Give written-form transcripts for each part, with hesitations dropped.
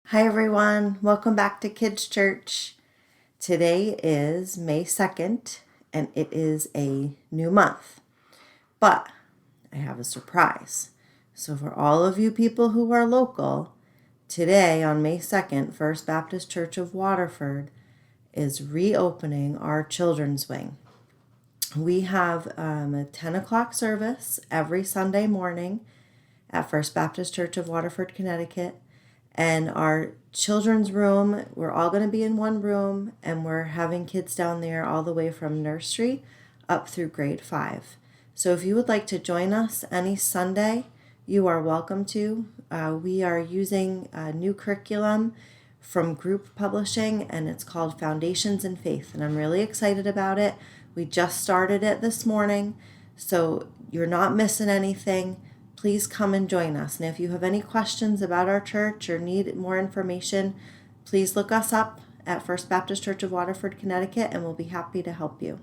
Hi everyone, welcome back to Kids Church. Today is May 2nd and it is a new month, but I have a surprise. So for all of you people who are local, today on May 2nd, First Baptist Church of Waterford is reopening our children's wing. We have a 10 o'clock service every Sunday morning at First Baptist Church of Waterford, Connecticut. And our children's room, we're all going to be in one room, and we're having kids down there all the way from nursery up through grade 5. So if you would like to join us any Sunday, you are welcome to. We are using a new curriculum from Group Publishing, and it's called Foundations in Faith, and I'm really excited about it. We just started it this morning, so you're not missing anything. Please come and join us. And if you have any questions about our church or need more information, please look us up at First Baptist Church of Waterford, Connecticut, and we'll be happy to help you.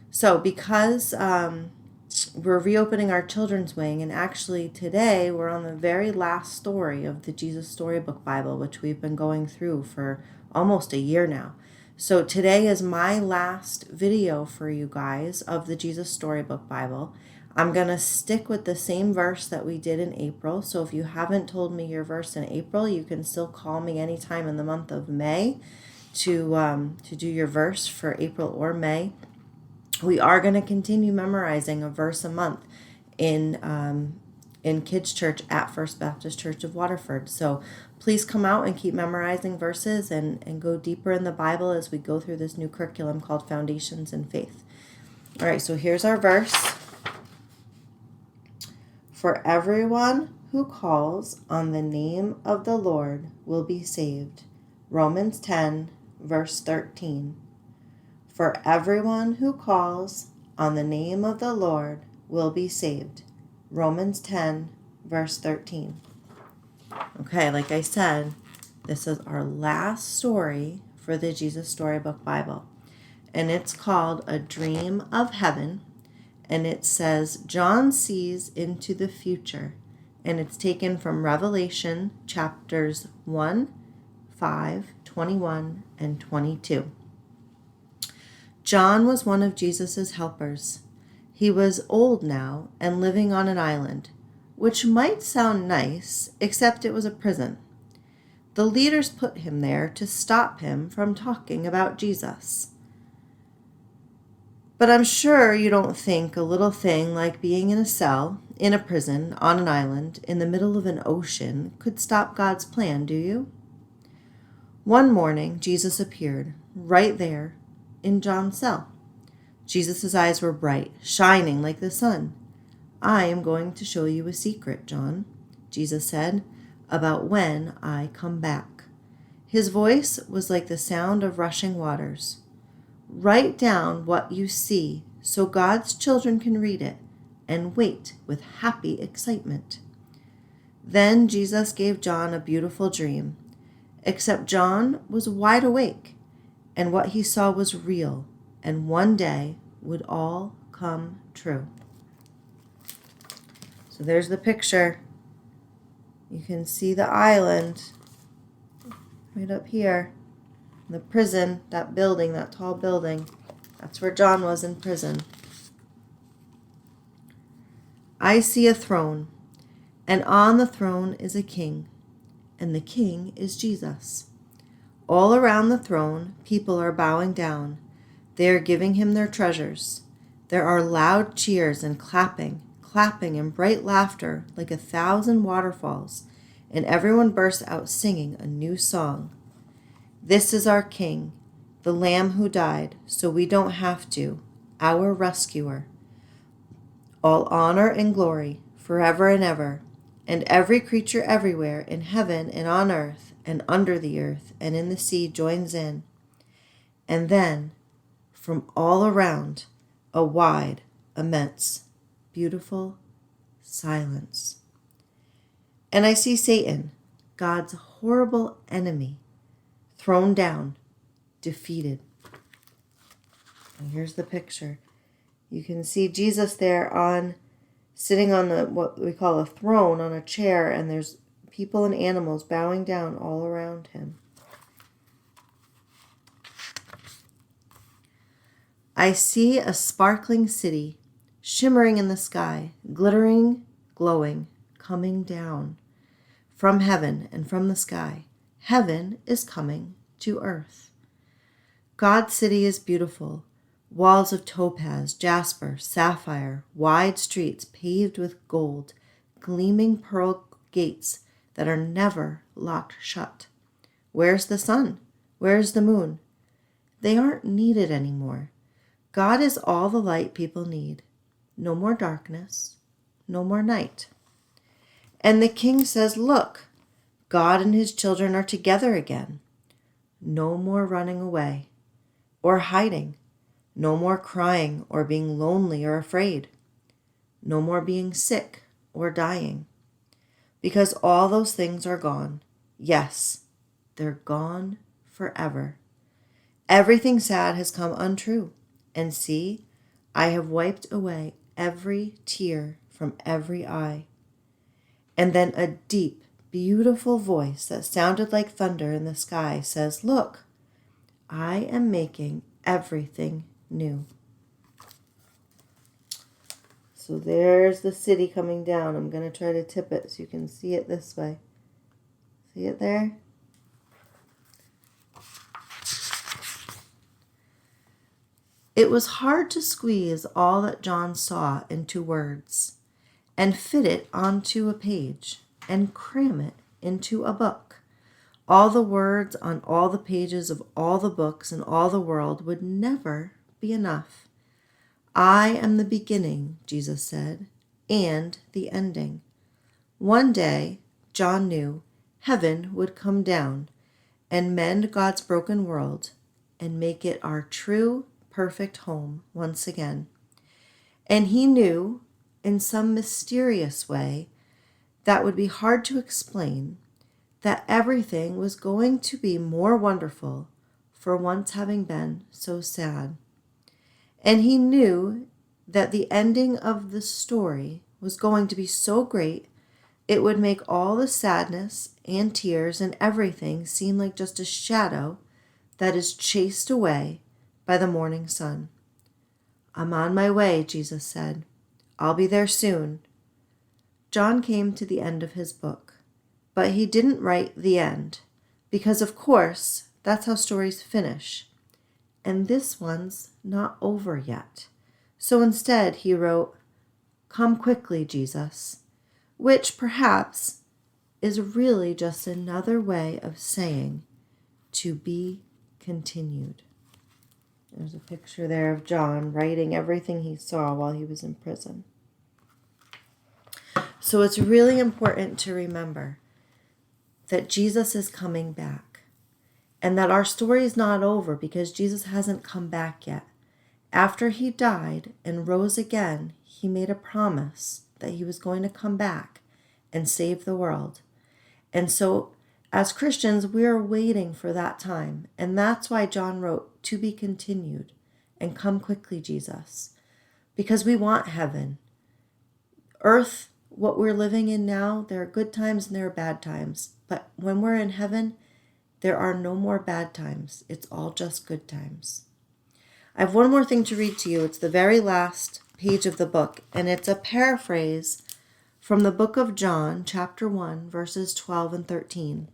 So because we're reopening our children's wing, and actually today we're on the very last story of the Jesus Storybook Bible, which we've been going through for almost a year now. So today is my last video for you guys of the Jesus Storybook Bible. I'm going to stick with the same verse that we did in April. So if you haven't told me your verse in April, you can still call me anytime in the month of May to do your verse for April or May. We are going to continue memorizing a verse a month in Kids Church at First Baptist Church of Waterford. So please come out and keep memorizing verses and go deeper in the Bible as we go through this new curriculum called Foundations in Faith. All right, so here's our verse. For everyone who calls on the name of the Lord will be saved. Romans 10, verse 13. For everyone who calls on the name of the Lord will be saved. Romans 10, verse 13. Okay, like I said, this is our last story for the Jesus Storybook Bible. And it's called A Dream of Heaven. And it says, John sees into the future. And it's taken from Revelation chapters 1, 5, 21, and 22. John was one of Jesus' helpers. He was old now and living on an island, which might sound nice, except it was a prison. The leaders put him there to stop him from talking about Jesus. But I'm sure you don't think a little thing like being in a cell, in a prison, on an island, in the middle of an ocean could stop God's plan, do you? One morning, Jesus appeared, right there, in John's cell. Jesus' eyes were bright, shining like the sun. I am going to show you a secret, John, Jesus said, about when I come back. His voice was like the sound of rushing waters. Write down what you see so God's children can read it and wait with happy excitement. Then Jesus gave John a beautiful dream, except John was wide awake, and what he saw was real, and one day would all come true. So there's the picture. You can see the island right up here. The prison, that building, that tall building, that's where John was in prison. I see a throne, and on the throne is a king, and the king is Jesus. All around the throne, people are bowing down. They are giving him their treasures. There are loud cheers and clapping and bright laughter like 1,000 waterfalls, and everyone bursts out singing a new song. This is our King, the Lamb who died, so we don't have to, our rescuer. All honor and glory, forever and ever, and every creature everywhere, in heaven and on earth, and under the earth, and in the sea joins in. And then, from all around, a wide, immense, beautiful silence. And I see Satan, God's horrible enemy, thrown down, defeated. And here's the picture. You can see Jesus there sitting on what we call a throne, on a chair, and there's people and animals bowing down all around him. I see a sparkling city, shimmering in the sky, glittering, glowing, coming down from heaven and from the sky. Heaven is coming to earth. God's city is beautiful. Walls of topaz, jasper, sapphire, wide streets paved with gold, gleaming pearl gates that are never locked shut. Where's the sun? Where's the moon? They aren't needed anymore. God is all the light people need. No more darkness, no more night. And the king says, look, God and his children are together again. No more running away or hiding. No more crying or being lonely or afraid. No more being sick or dying. Because all those things are gone. Yes, they're gone forever. Everything sad has come untrue. And see, I have wiped away every tear from every eye. And then a deep, beautiful voice that sounded like thunder in the sky says, look, I am making everything new. So there's the city coming down. I'm going to try to tip it so you can see it this way. See it there? It was hard to squeeze all that John saw into words and fit it onto a page and cram it into a book. All the words on all the pages of all the books in all the world would never be enough. I am the beginning, Jesus said, and the ending. One day, John knew, heaven would come down and mend God's broken world and make it our true, perfect home once again. And he knew, in some mysterious way that would be hard to explain, that everything was going to be more wonderful for once having been so sad. And he knew that the ending of the story was going to be so great it would make all the sadness and tears and everything seem like just a shadow that is chased away by the morning sun. I'm on my way, Jesus said. I'll be there soon. John came to the end of his book, but he didn't write the end, because of course that's how stories finish. And this one's not over yet. So instead he wrote, Come quickly, Jesus, which perhaps is really just another way of saying to be continued. There's a picture there of John writing everything he saw while he was in prison. So it's really important to remember that Jesus is coming back. And that our story is not over because Jesus hasn't come back yet. After he died and rose again, he made a promise that he was going to come back and save the world. And so as Christians, we are waiting for that time. And that's why John wrote, to be continued, and come quickly, Jesus. Because we want heaven. Earth, what we're living in now, there are good times and there are bad times. But when we're in heaven, there are no more bad times. It's all just good times. I have one more thing to read to you. It's the very last page of the book, and it's a paraphrase from the book of John, chapter 1, verses 12 and 13.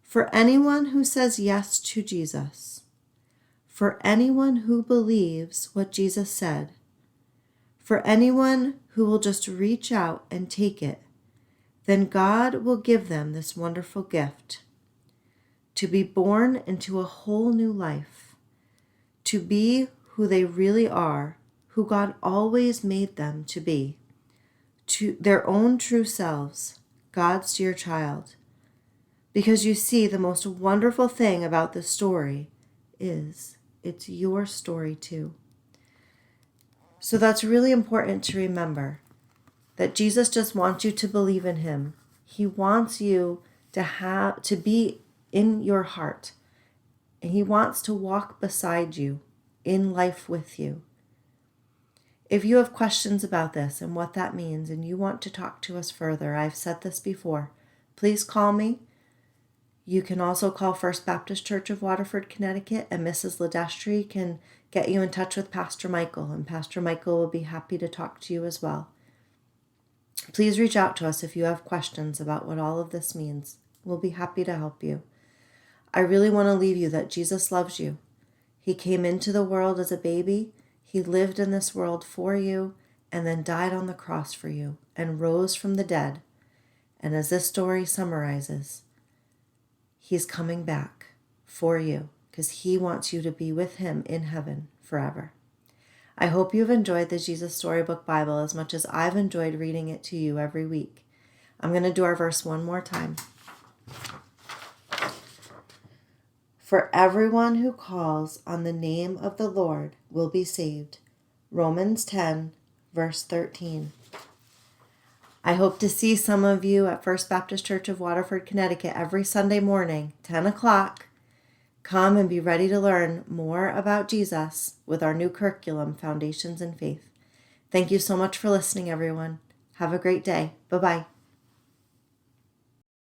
For anyone who says yes to Jesus, for anyone who believes what Jesus said, for anyone who will just reach out and take it, then God will give them this wonderful gift. To be born into a whole new life, to be who they really are, who God always made them to be, to their own true selves, God's dear child. Because you see, the most wonderful thing about this story is it's your story too. So that's really important to remember, that Jesus just wants you to believe in him. He wants you to be in your heart. And he wants to walk beside you in life with you. If you have questions about this and what that means, and you want to talk to us further, I've said this before, please call me. You can also call First Baptist Church of Waterford, Connecticut, and Mrs. Ledestri can get you in touch with Pastor Michael, and Pastor Michael will be happy to talk to you as well. Please reach out to us if you have questions about what all of this means. We'll be happy to help you. I really want to leave you that Jesus loves you. He came into the world as a baby. He lived in this world for you and then died on the cross for you and rose from the dead. And as this story summarizes, he's coming back for you because he wants you to be with him in heaven forever. I hope you've enjoyed the Jesus Storybook Bible as much as I've enjoyed reading it to you every week. I'm going to do our verse one more time. For everyone who calls on the name of the Lord will be saved. Romans 10, verse 13. I hope to see some of you at First Baptist Church of Waterford, Connecticut every Sunday morning, 10 o'clock. Come and be ready to learn more about Jesus with our new curriculum, Foundations in Faith. Thank you so much for listening, everyone. Have a great day. Bye-bye.